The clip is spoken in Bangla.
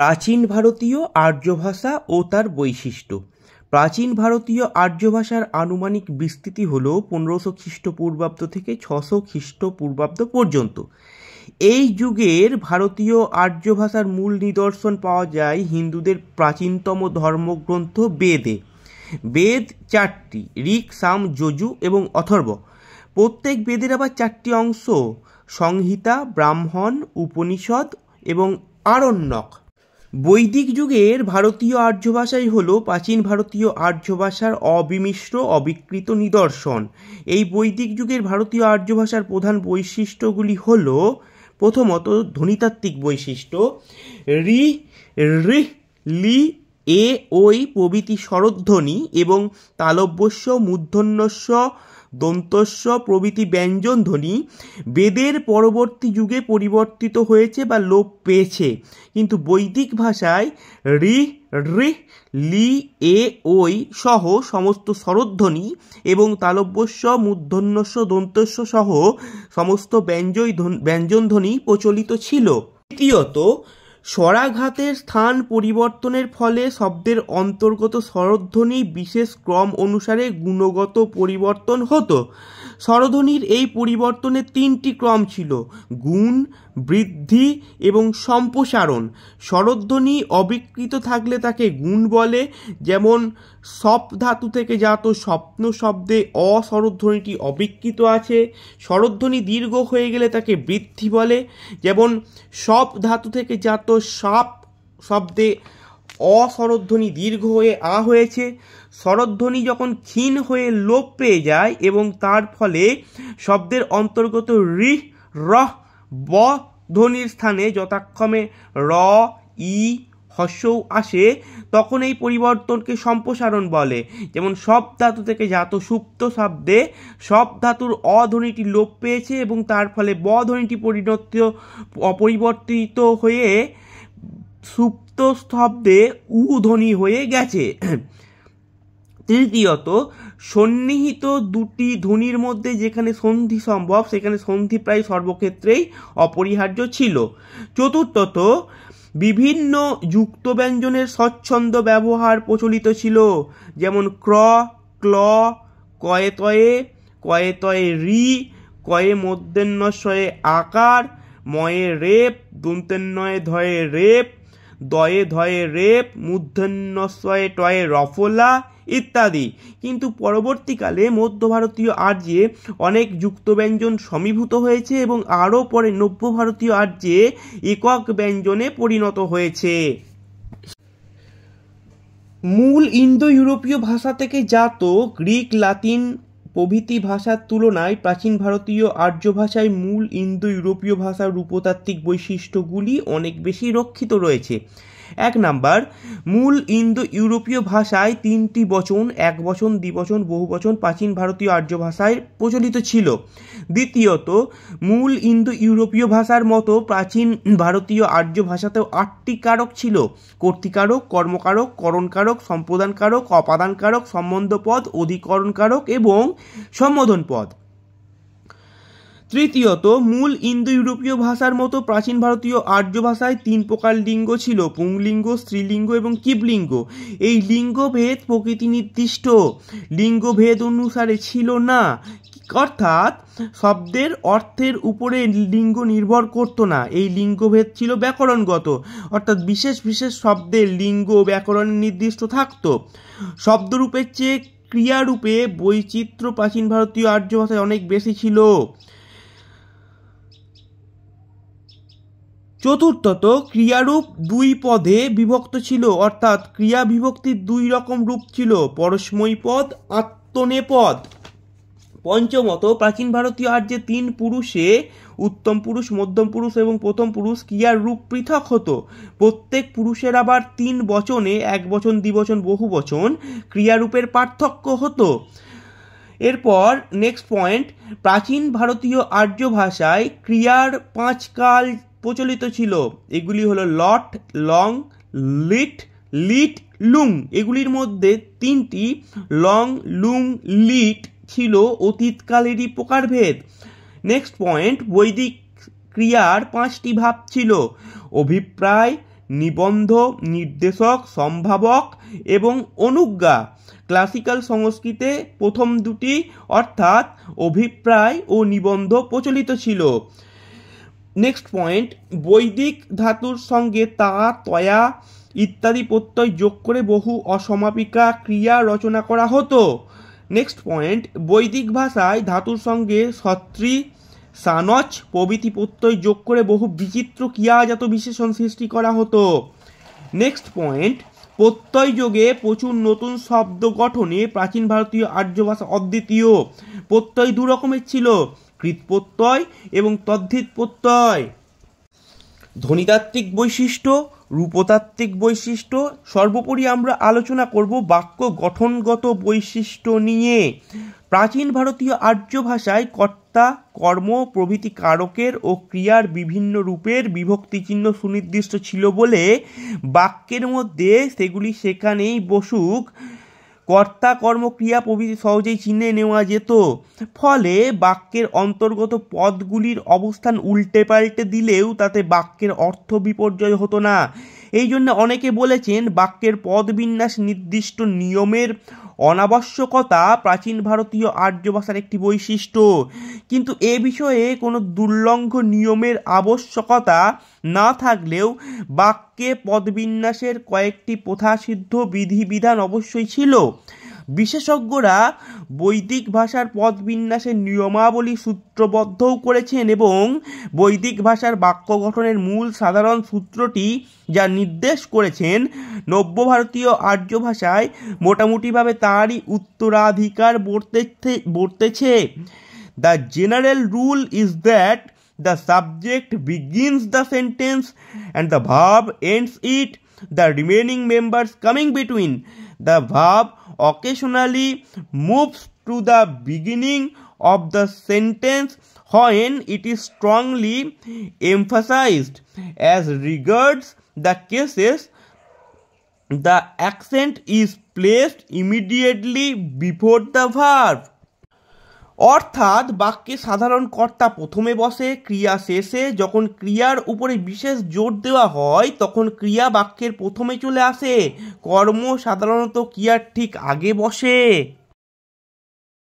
প্রাচীন ভারতীয় আর্য ভাষা ও তার বৈশিষ্ট্য। প্রাচীন ভারতীয় আর্য ভাষার আনুমানিক বিস্তৃতি হল 1500 খ্রিস্টপূর্বাব্দ থেকে 600 খ্রিস্টপূর্বাব্দ পর্যন্ত। এই যুগের ভারতীয় আর্য ভাষার মূল নিদর্শন পাওয়া যায় হিন্দুদের প্রাচীনতম ধর্মগ্রন্থ বেদে। বেদ 4টি: ঋক, সাম, যজু এবং অথর্ব। প্রত্যেক বেদের আবার 4টি অংশ: সংহিতা, ব্রাহ্মণ, উপনিষদ এবং আরণ্যক। বৈদিক যুগের ভারতীয় আর্য ভাষাই হল প্রাচীন ভারতীয় আর্য ভাষার অবিমিশ্র অবিকৃত নিদর্শন। এই বৈদিক যুগের ভারতীয় আর্য ভাষার প্রধান বৈশিষ্ট্যগুলি হল: প্রথমত, ধ্বনিতাত্ত্বিক বৈশিষ্ট্য। রি, রি, লি, এ, ওই প্রভৃতি স্বরধ্বনি এবং তালব্যস্য, মূর্ধন্যস্য, দন্তস্য প্রভৃতি ব্যঞ্জন ধ্বনি বেদের পরবর্তী যুগে পরিবর্তিত হয়েছে বা লোপ পেয়েছে, কিন্তু বৈদিক ভাষায় রি, রি, লি, এ, ওই সহ সমস্ত স্বরধ্বনি এবং তালব্যস্য, মূর্ধন্যস্য, দন্তস্য সহ সমস্ত ব্যঞ্জন ধ্বনি প্রচলিত ছিল। দ্বিতীয়ত, স্বরাঘাতের স্থান পরিবর্তনের ফলে শব্দের অন্তর্গত স্বরধ্বনি বিশেষ ক্রম অনুসারে গুণগত পরিবর্তন হতো। স্বরধ্বনির এই পরিবর্তনের 3টি ক্রম ছিল: গুণ, বৃদ্ধি এবং সম্প্রসারণ। স্বরধ্বনি অবিকৃত থাকলে তাকে গুণ বলে, যেমন সপ ধাতু থেকে জাত স্বপ্ন শব্দে অ স্বরধ্বনিটি অবিকৃত আছে। স্বরধ্বনি দীর্ঘ হয়ে গেলে তাকে বৃদ্ধি বলে, যেমন সপ ধাতু থেকে জাত সাপ শব্দে অ স্বরধ্বনি দীর্ঘ হয়ে আ হয়েছে। স্বরধ্বনি যখন ক্ষীণ হয়ে লোপ পেয়ে যায় এবং তার ফলে শব্দের অন্তর্গত রি, র, ব ধ্বনির স্থানে যথাক্রমে র, ই, হ্রস্বউ আসে, তখন এই পরিবর্তনকে সম্প্রসারণ বলে। যেমন সপ ধাতু থেকে জাত সুপ্ত শব্দে সপ ধাতুর অ ধ্বনিটি লোপ পেয়েছে এবং তার ফলে ব ধ্বনিটি অপরিবর্তিত হয়ে সুপ্ত শব্দে উ ধ্বনি হয়ে গেছে। তৃতীয়ত, সন্নিহিত দুটি ধ্বনির মধ্যে যেখানে সন্ধি সম্ভব সেখানে সন্ধি প্রায় সর্বক্ষেত্রেই অপরিহার্য ছিল। চতুর্থত, বিভিন্ন যুক্ত ব্যঞ্জনের স্বচ্ছন্দ ব্যবহার প্রচলিত ছিল, যেমন ক্র, ক্ল, কয়ে তয়ে, কয়ে তয়ে রি, কয়ে মূর্ধন্যস্বয়ে আকার, ময়ে রেপ, দন্তেন্নয়ে ধয়ে রেপ, দয়ে ধয়ে রেপ, মূর্ধন্যস্বয়ে টয়ে রফলা ইত্যাদি। কিন্তু পরবর্তীকালে মধ্য ভারতীয় আর্যে অনেক যুক্ত ব্যঞ্জন সমীভূত হয়েছে এবং আরও পরে নব্য ভারতীয় আর্যে একক ব্যঞ্জনে পরিণত হয়েছে। মূল ইন্দো ইউরোপীয় ভাষা থেকে জাত গ্রিক, লাতিন প্রভৃতি ভাষার তুলনায় প্রাচীন ভারতীয় আর্য ভাষায় মূল ইন্দো ইউরোপীয় ভাষার রূপতাত্ত্বিক বৈশিষ্ট্যগুলি অনেক বেশি রক্ষিত রয়েছে। 1 নাম্বার, মূল ইন্দো ইউরোপীয় ভাষায় 3টি বচন, একবচন, দ্বিবচন, বহুবচন প্রাচীন ভারতীয় আর্য ভাষায় প্রচলিত ছিল। দ্বিতীয়ত, মূল ইন্দো ইউরোপীয় ভাষার মতো প্রাচীন ভারতীয় আর্য ভাষাতেও 8টি কারক ছিল: কর্তৃকারক, কর্মকারক, করণকারক, সম্প্রদানকারক, অপাদানকারক, সম্বন্ধপদ, অধিকরণকারক এবং সম্বোধন পদ। তৃতীয়ত, মূল ইন্দো ইউরোপীয় ভাষার মতো প্রাচীন ভারতীয় আর্য ভাষায় 3 প্রকার লিঙ্গ ছিল: পুংলিঙ্গ, স্ত্রীলিঙ্গ এবং কিবলিঙ্গ। এই লিঙ্গভেদ প্রকৃতি নির্দিষ্ট লিঙ্গভেদ অনুসারে ছিল না, অর্থাৎ শব্দের অর্থের উপরে লিঙ্গ নির্ভর করত না। এই লিঙ্গভেদ ছিল ব্যাকরণগত, অর্থাৎ বিশেষ বিশেষ শব্দের লিঙ্গ ব্যাকরণে নির্দিষ্ট থাকত। শব্দরূপের চেয়ে ক্রিয়ারূপে বৈচিত্র্য প্রাচীন ভারতীয় আর্য ভাষায় অনেক বেশি ছিল। চতুর্থত, ক্রিয়ারূপ 2 পদে বিভক্ত ছিল, অর্থাৎ ক্রিয়া বিভক্তির 2 রকম রূপ ছিল: পরস্মৈ পদ, আত্মনেপদ। পঞ্চমত, প্রাচীন ভারতীয় আর্যে 3 পুরুষে উত্তম পুরুষ, মধ্যম পুরুষ এবং প্রথম পুরুষ ক্রিয়ার রূপ পৃথক হতো। প্রত্যেক পুরুষের আবার 3 বচনে, একবচন, দ্বিবচন, বহুবচন ক্রিয়ারূপের পার্থক্য হতো। এরপর নেক্সট পয়েন্ট, প্রাচীন ভারতীয় আর্য ভাষায় ক্রিয়ার 5 কাল প্রচলিত ছিল। এগুলি হলো লট, লং, লিট, লিট, লুং। এগুলির মধ্যে 3টি লং, লুং, লিট ছিল অতীতকালেরই প্রকারভেদ। নেক্সট পয়েন্ট, বৈদিক ক্রিয়ার 5টি ভাব ছিল: অভিপ্রায়, নিবন্ধ, নির্দেশক, সম্ভাবক এবং অনুজ্ঞা। ক্লাসিক্যাল সংস্কৃতে প্রথম দুটি অর্থাৎ অভিপ্রায় ও নিবন্ধ প্রচলিত ছিল। নেক্সট পয়েন্ট, বৈদিক ধাতুর সঙ্গে তা, তয়া ইত্যাদি প্রত্যয় যোগ করে বহু অসমাপিকা ক্রিয়া রচনা করা হতো। নেক্সট পয়েন্ট, বৈদিক ভাষায় ধাতুর সঙ্গে সত্রী, সানচ প্রভৃতি প্রত্যয় যোগ করে বহু বিচিত্র ক্রিয়াজাত বিশেষণ সৃষ্টি করা হতো। নেক্সট পয়েন্ট, প্রত্যয় যোগে প্রচুর নতুন শব্দ গঠনে প্রাচীন ভারতীয় আর্য ভাষা অদ্বিতীয়। প্রত্যয় দু রকমের ছিল, কৃৎ প্রত্যয় এবং তদ্ধিত প্রত্যয়। ধ্বনিতাত্ত্বিক বৈশিষ্ট্য, রূপতাত্ত্বিক বৈশিষ্ট্য, সর্বোপরি আমরা আলোচনা করব বাক্য গঠনগত বৈশিষ্ট্য নিয়ে। প্রাচীন ভারতীয় আর্য ভাষায় কর্তা, কর্ম প্রভৃতি কারকের ও ক্রিয়ার বিভিন্ন রূপের বিভক্তি চিহ্ন সুনির্দিষ্ট ছিল বলে বাক্যের মধ্যে সেগুলি সেখানেই বসুক কর্তা, কর্ম, ক্রিয়া প্রভৃতি সহজেই চিহ্নে নেওয়া যেত। ফলে বাক্যের অন্তর্গত পদগুলির অবস্থান উল্টে পাল্টে দিলেও তাতে বাক্যের অর্থ বিপর্যয় হতো না। এই জন্য অনেকে বলেছেন বাক্যের পদবিন্যাস নির্দিষ্ট নিয়মের অনাবশ্যকতা প্রাচীন ভারতীয় আর্য ভাষার একটি বৈশিষ্ট্য। কিন্তু এ বিষয়ে কোনো দুর্লঙ্ঘ নিয়মের আবশ্যকতা না থাকলেও বাক্যে পদবিন্যাসের কয়েকটি প্রথাসিদ্ধ বিধিবিধান অবশ্যই ছিল। বিশেষজ্ঞরা বৈদিক ভাষার পদবিন্যাসের নিয়মাবলী সূত্রবদ্ধও করেছেন এবং বৈদিক ভাষার বাক্য গঠনের মূল সাধারণ সূত্রটি যা নির্দেশ করেছেন নব্য ভারতীয় আর্য ভাষায় মোটামুটিভাবে তারই উত্তরাধিকার বর্তেছে। The general rule is that the subject begins the sentence and the verb ends it, the remaining members coming between. The verb occasionally moves to the beginning of the sentence when it is strongly emphasized. As regards the cases, the accent is placed immediately before the verb. অর্থাৎ বাক্যে সাধারণ কর্তা প্রথমে বসে ক্রিয়া শেষে। যখন ক্রিয়ার উপরে বিশেষ জোর দেওয়া হয় তখন ক্রিয়া বাক্যের প্রথমে চলে আসে। কর্ম সাধারণত ক্রিয়ার ঠিক আগে বসে।